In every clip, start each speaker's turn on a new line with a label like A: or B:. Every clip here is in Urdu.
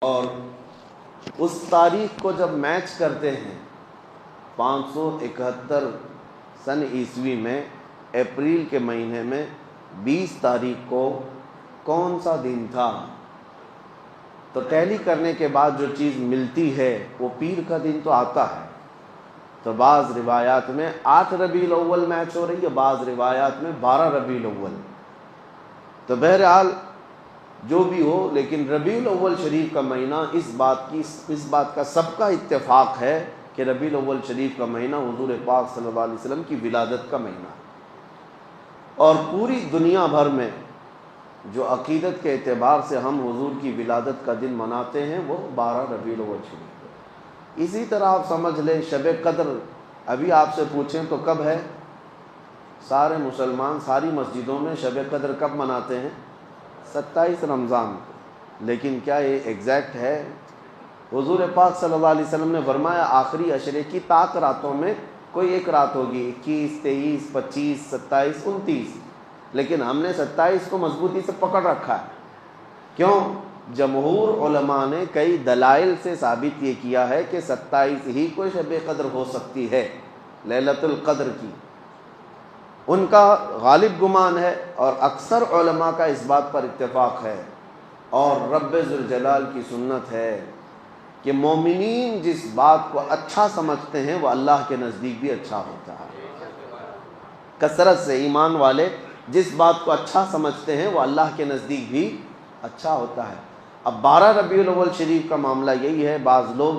A: اور اس تاریخ کو جب میچ کرتے ہیں 571 سن عیسوی میں اپریل کے مہینے میں 20 تاریخ کو کون سا دن تھا، تو ٹیلی کرنے کے بعد جو چیز ملتی ہے وہ پیر کا دن تو آتا ہے۔ تو بعض روایات میں 8 ربیع الاول میچ ہو رہی ہے، بعض روایات میں 12 ربیع الاول۔ تو بہرحال جو بھی ہو، لیکن ربیع الاول شریف کا مہینہ اس بات کا سب کا اتفاق ہے کہ ربیع الاول شریف کا مہینہ حضور پاک صلی اللہ علیہ وسلم کی ولادت کا مہینہ ہے۔ اور پوری دنیا بھر میں جو عقیدت کے اعتبار سے ہم حضور کی ولادت کا دن مناتے ہیں وہ 12 ربیع الاول شریف ہے۔ اسی طرح آپ سمجھ لیں شب قدر ابھی آپ سے پوچھیں تو کب ہے؟ سارے مسلمان ساری مسجدوں میں شب قدر کب مناتے ہیں؟ 27 رمضان کو۔ لیکن کیا یہ ایگزیکٹ ہے؟ حضور پاک صلی اللہ علیہ وسلم نے فرمایا آخری عشرے کی طاق راتوں میں کوئی ایک رات ہوگی، 21، 23، 25، 27، 29، لیکن ہم نے 27 کو مضبوطی سے پکڑ رکھا ہے۔ کیوں؟ جمہور علماء نے کئی دلائل سے ثابت یہ کیا ہے کہ 27 ہی کو شب قدر ہو سکتی ہے، لیلۃ القدر کی۔ ان کا غالب گمان ہے اور اکثر علماء کا اس بات پر اتفاق ہے، اور رب ذوالجلال کی سنت ہے کہ مومنین جس بات کو اچھا سمجھتے ہیں وہ اللہ کے نزدیک بھی اچھا ہوتا ہے۔ کثرت سے ایمان والے جس بات کو اچھا سمجھتے ہیں وہ اللہ کے نزدیک بھی اچھا ہوتا ہے۔ اب 12 ربیع الاول شریف کا معاملہ یہی ہے، بعض لوگ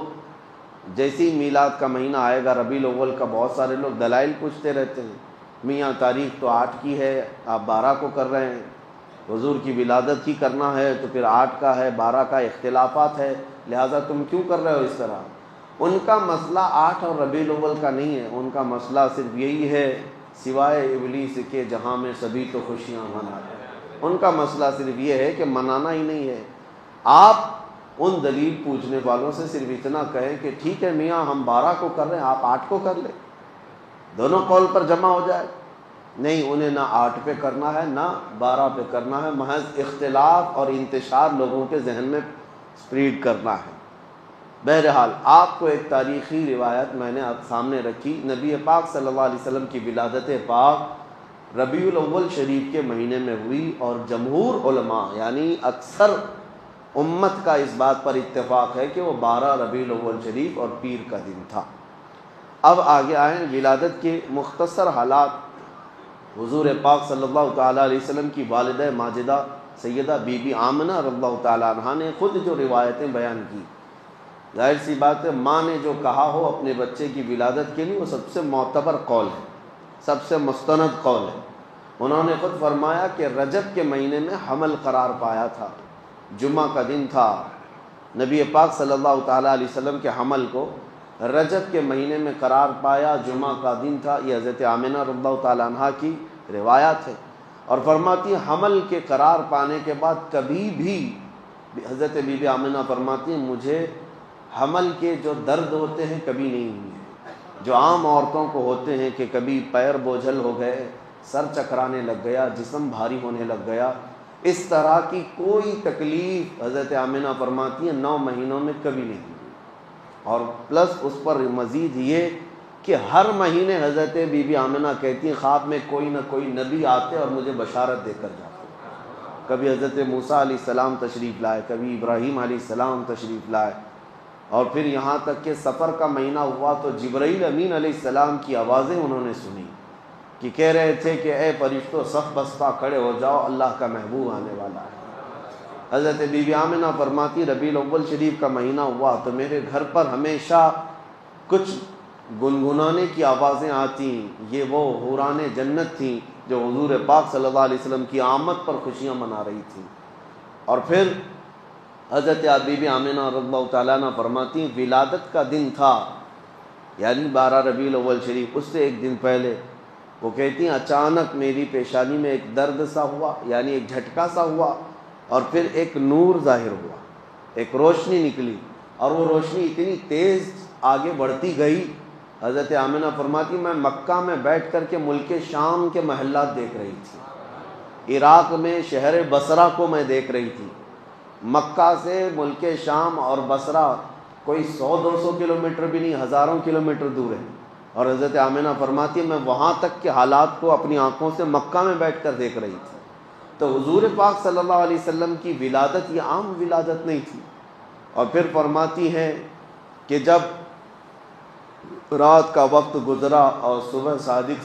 A: جیسے ہی میلاد کا مہینہ آئے گا ربیع الاول کا، بہت سارے لوگ دلائل پوچھتے رہتے ہیں، میاں تاریخ تو 8 کی ہے، آپ 12 کو کر رہے ہیں، حضور کی ولادت کی کرنا ہے تو پھر 8 کا ہے، 12 کا اختلافات ہے، لہٰذا تم کیوں کر رہے ہو اس طرح؟ ان کا مسئلہ 8 اور ربیع الاول کا نہیں ہے، ان کا مسئلہ صرف یہی ہے سوائے ابلیس کے جہاں میں سبھی تو خوشیاں مناتے ہیں۔ ان کا مسئلہ صرف یہ ہے کہ منانا ہی نہیں ہے۔ آپ ان دلیل پوچھنے والوں سے صرف اتنا کہیں کہ ٹھیک ہے میاں ہم 12 کو کر رہے ہیں، آپ 8 کو کر لیں، دونوں قول پر جمع ہو جائے۔ نہیں، انہیں نہ 8 پہ کرنا ہے نہ 12 پہ کرنا ہے، محض اختلاف اور انتشار لوگوں کے ذہن میں سپریڈ کرنا ہے۔ بہرحال آپ کو ایک تاریخی روایت میں نے آپ سامنے رکھی، نبی پاک صلی اللہ علیہ وسلم کی ولادت پاک ربیع الاول شریف کے مہینے میں ہوئی، اور جمہور علماء یعنی اکثر امت کا اس بات پر اتفاق ہے کہ وہ 12 ربیع الاول شریف اور پیر کا دن تھا۔ اب آگے آئیں ولادت کے مختصر حالات۔ حضور پاک صلی اللہ تعالیٰ علیہ وسلم کی والدہ ماجدہ سیدہ بی بی آمنہ رضی اللہ تعالیٰ عنہا نے خود جو روایتیں بیان کی، ظاہر سی بات ہے ماں نے جو کہا ہو اپنے بچے کی ولادت کے لیے وہ سب سے معتبر قول ہے، سب سے مستند قول ہے۔ انہوں نے خود فرمایا کہ رجب کے مہینے میں حمل قرار پایا تھا، جمعہ کا دن تھا، نبی پاک صلی اللہ تعالیٰ علیہ وسلم کے حمل کو رجب کے مہینے میں قرار پایا، جمعہ کا دن تھا۔ یہ حضرت آمنہ رضی اللہ تعالیٰ عنہا کی روایات ہے، اور فرماتی ہیں حمل کے قرار پانے کے بعد کبھی بھی حضرت بی بی آمنہ فرماتی ہیں مجھے حمل کے جو درد ہوتے ہیں کبھی نہیں ہوئے، جو عام عورتوں کو ہوتے ہیں کہ کبھی پیر بوجھل ہو گئے، سر چکرانے لگ گیا، جسم بھاری ہونے لگ گیا، اس طرح کی کوئی تکلیف حضرت آمنہ فرماتی ہیں 9 مہینوں میں کبھی نہیں ہوئی۔ اور پلس اس پر مزید یہ کہ ہر مہینے حضرت بی بی آمنہ کہتی ہیں خواب میں کوئی نہ کوئی نبی آتے اور مجھے بشارت دے کر جاتے۔ کبھی حضرت موسیٰ علیہ السلام تشریف لائے، کبھی ابراہیم علیہ السلام تشریف لائے، اور پھر یہاں تک کہ سفر کا مہینہ ہوا تو جبرائیل امین علیہ السلام کی آوازیں انہوں نے سنی کہ کہہ رہے تھے کہ اے فرشتوں صف بستہ کھڑے ہو جاؤ، اللہ کا محبوب آنے والا ہے۔ حضرت بی بی آمنہ فرماتی ربیع الاول شریف کا مہینہ ہوا تو میرے گھر پر ہمیشہ کچھ گنگنانے کی آوازیں آتی، یہ وہ حوران جنت تھیں جو حضور پاک صلی اللہ علیہ وسلم کی آمد پر خوشیاں منا رہی تھیں۔ اور پھر حضرت بی بی آمنہ رضی اللہ تعالیٰ عنہ فرماتی ہیں ولادت کا دن تھا، یعنی 12 ربیع الاول شریف، اس سے ایک دن پہلے وہ کہتی ہیں اچانک میری پیشانی میں ایک درد سا ہوا، یعنی ایک جھٹکا سا ہوا، اور پھر ایک نور ظاہر ہوا، ایک روشنی نکلی، اور وہ روشنی اتنی تیز آگے بڑھتی گئی۔ حضرت آمنہ فرماتی میں مکہ میں بیٹھ کر کے ملک شام کے محلات دیکھ رہی تھی، عراق میں شہر بصرہ کو میں دیکھ رہی تھی، مکہ سے ملک شام اور بصرہ کوئی 100-200 کلومیٹر بھی نہیں، ہزاروں کلومیٹر دور ہے، اور حضرت آمنہ فرماتی ہے میں وہاں تک کے حالات کو اپنی آنکھوں سے مکہ میں بیٹھ کر دیکھ رہی تھی۔ تو حضور پاک صلی اللہ علیہ وسلم کی ولادت یہ عام ولادت نہیں تھی۔ اور پھر فرماتی ہیں کہ جب رات کا وقت گزرا اور صبح صادق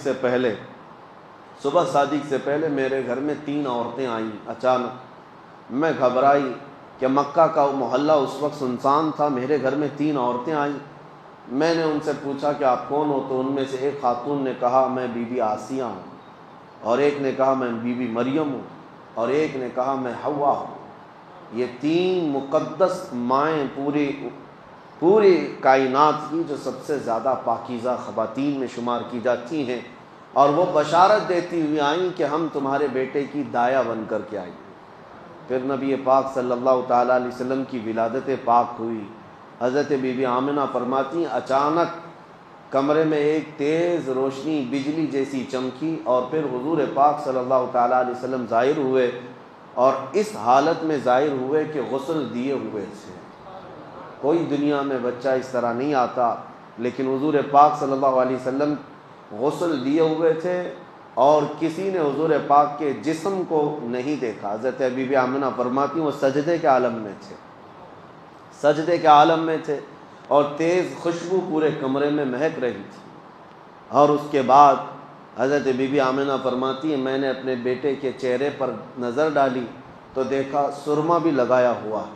A: سے پہلے میرے گھر میں 3 عورتیں آئیں اچانک۔ میں گھبرائی کہ مکہ کا محلہ اس وقت سنسان تھا، میرے گھر میں 3 عورتیں آئیں۔ میں نے ان سے پوچھا کہ آپ کون ہو؟ تو ان میں سے ایک خاتون نے کہا میں بی بی آسیہ ہوں، اور ایک نے کہا میں بی بی مریم ہوں، اور ایک نے کہا میں حوا ہوں۔ یہ 3 مقدس مائیں پوری کائنات کی جو سب سے زیادہ پاکیزہ خواتین میں شمار کی جاتی ہیں، اور وہ بشارت دیتی ہوئی آئیں کہ ہم تمہارے بیٹے کی دایا بن کر کے آئیں۔ پھر نبی پاک صلی اللہ تعالیٰ علیہ وسلم کی ولادت پاک ہوئی۔ حضرت بی بی آمنہ فرماتی ہیں اچانک کمرے میں ایک تیز روشنی بجلی جیسی چمکی، اور پھر حضور پاک صلی اللہ تعالیٰ علیہ وسلم ظاہر ہوئے، اور اس حالت میں ظاہر ہوئے کہ غسل دیے ہوئے تھے۔ کوئی دنیا میں بچہ اس طرح نہیں آتا، لیکن حضور پاک صلی اللہ علیہ وسلم غسل دیے ہوئے تھے، اور کسی نے حضور پاک کے جسم کو نہیں دیکھا۔ حضرت بی بی آمنہ فرماتی ہیں وہ سجدے کے عالم میں تھے، اور تیز خوشبو پورے کمرے میں مہک رہی تھی۔ اور اس کے بعد حضرت بی بی آمنہ فرماتی ہیں میں نے اپنے بیٹے کے چہرے پر نظر ڈالی تو دیکھا سرما بھی لگایا ہوا ہے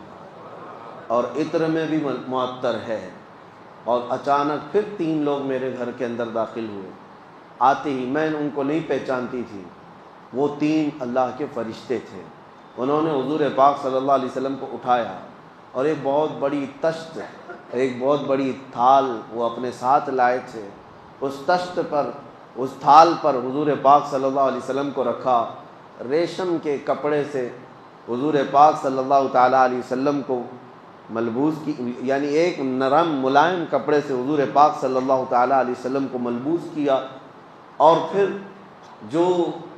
A: اور عطر میں بھی معطر ہے، اور اچانک پھر 3 لوگ میرے گھر کے اندر داخل ہوئے۔ آتے ہی میں ان کو نہیں پہچانتی تھی، وہ 3 اللہ کے فرشتے تھے۔ انہوں نے حضور پاک صلی اللہ علیہ وسلم کو اٹھایا، اور ایک بہت بڑی تشت، ایک بہت بڑی تھال وہ اپنے ساتھ لائے تھے۔ اس تشت پر، اس تھال پر حضور پاک صلی اللہ علیہ وسلم کو رکھا۔ ریشم کے کپڑے سے حضور پاک صلی اللہ تعالیٰ علیہ وسلم کو ملبوس کی، یعنی ایک نرم ملائم کپڑے سے حضور پاک صلی اللہ تعالیٰ علیہ وسلم کو ملبوس کیا، اور پھر جو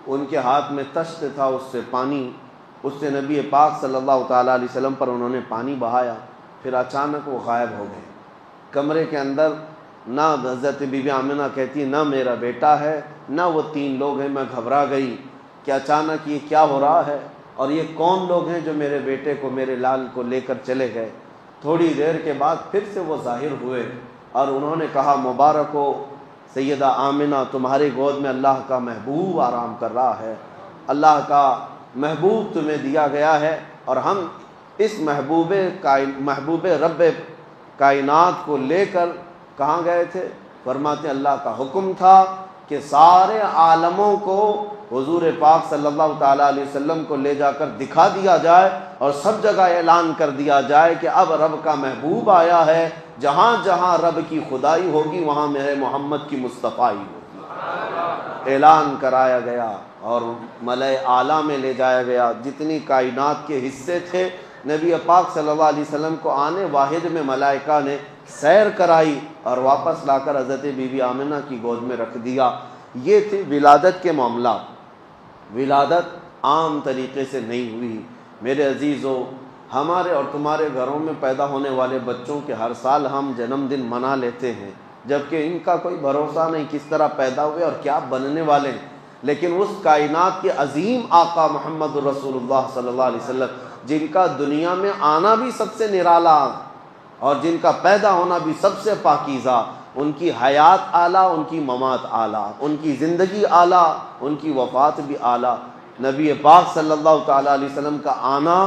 A: ان کے ہاتھ میں تشت تھا اس سے نبی پاک صلی اللہ تعالیٰ علیہ وسلم پر انہوں نے پانی بہایا۔ پھر اچانک وہ غائب ہو گئے کمرے کے اندر۔ نہ حضرت بی بی آمنہ کہتی نہ میرا بیٹا ہے نہ وہ 3 لوگ ہیں۔ میں گھبرا گئی کہ اچانک یہ کیا ہو رہا ہے، اور یہ کون لوگ ہیں جو میرے بیٹے کو، میرے لال کو لے کر چلے گئے۔ تھوڑی دیر کے بعد پھر سے وہ ظاہر ہوئے، اور انہوں نے کہا مبارک ہو سیدہ آمنہ، تمہارے گود میں اللہ کا محبوب آرام کر رہا ہے، اللہ کا محبوب تمہیں دیا گیا ہے، اور ہم اس محبوب رب کائنات کو لے کر کہاں گئے تھے؟ فرماتے اللہ کا حکم تھا کہ سارے عالموں کو حضور پاک صلی اللہ تعالیٰ علیہ وسلم کو لے جا کر دکھا دیا جائے، اور سب جگہ اعلان کر دیا جائے کہ اب رب کا محبوب آیا ہے، جہاں جہاں رب کی خدائی ہوگی وہاں میرے محمد کی مصطفائی ہوگی۔ اعلان کرایا گیا اور ملائے اعلیٰ میں لے جایا گیا۔ جتنی کائنات کے حصے تھے نبی پاک صلی اللہ علیہ وسلم کو آنے واحد میں ملائکہ نے سیر کرائی، اور واپس لا کر حضرت بی بی آمنہ کی گود میں رکھ دیا۔ یہ تھی ولادت کے معاملات۔ ولادت عام طریقے سے نہیں ہوئی۔ میرے عزیزو، ہمارے اور تمہارے گھروں میں پیدا ہونے والے بچوں کے ہر سال ہم جنم دن منا لیتے ہیں، جبکہ ان کا کوئی بھروسہ نہیں کس طرح پیدا ہوئے اور کیا بننے والے ہیں۔ لیکن اس کائنات کے عظیم آقا محمد رسول اللہ صلی اللہ علیہ وسلم، جن کا دنیا میں آنا بھی سب سے نرالا اور جن کا پیدا ہونا بھی سب سے پاکیزہ، ان کی حیات اعلیٰ، ان کی ممات اعلیٰ، ان کی زندگی اعلیٰ، ان کی وفات بھی اعلیٰ، نبی پاک صلی اللہ تعالیٰ علیہ وسلم کا آنا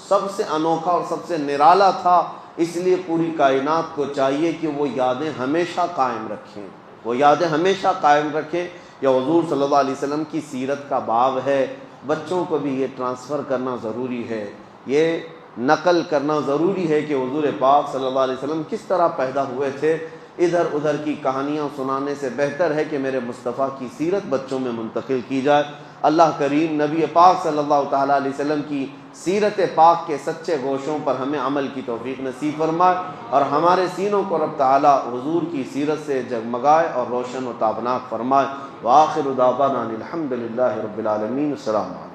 A: سب سے انوکھا اور سب سے نرالا تھا۔ اس لیے پوری کائنات کو چاہیے کہ وہ یادیں ہمیشہ قائم رکھیں، وہ یادیں ہمیشہ قائم رکھیں۔ یہ حضور صلی اللہ علیہ وسلم کی سیرت کا باب ہے، بچوں کو بھی یہ ٹرانسفر کرنا ضروری ہے، یہ نقل کرنا ضروری ہے کہ حضور پاک صلی اللہ علیہ وسلم کس طرح پیدا ہوئے تھے۔ ادھر ادھر کی کہانیاں سنانے سے بہتر ہے کہ میرے مصطفیٰ کی سیرت بچوں میں منتقل کی جائے۔ اللہ کریم نبی پاک صلی اللہ تعالیٰ علیہ وسلم کی سیرت پاک کے سچے گوشوں پر ہمیں عمل کی توفیق نصیب فرمائے، اور ہمارے سینوں کو رب تعالیٰ حضور کی سیرت سے جگمگائے اور روشن و تابناک فرمائے۔ وآخر دعوانا الحمد للہ رب العالمین۔ السلام علیکم۔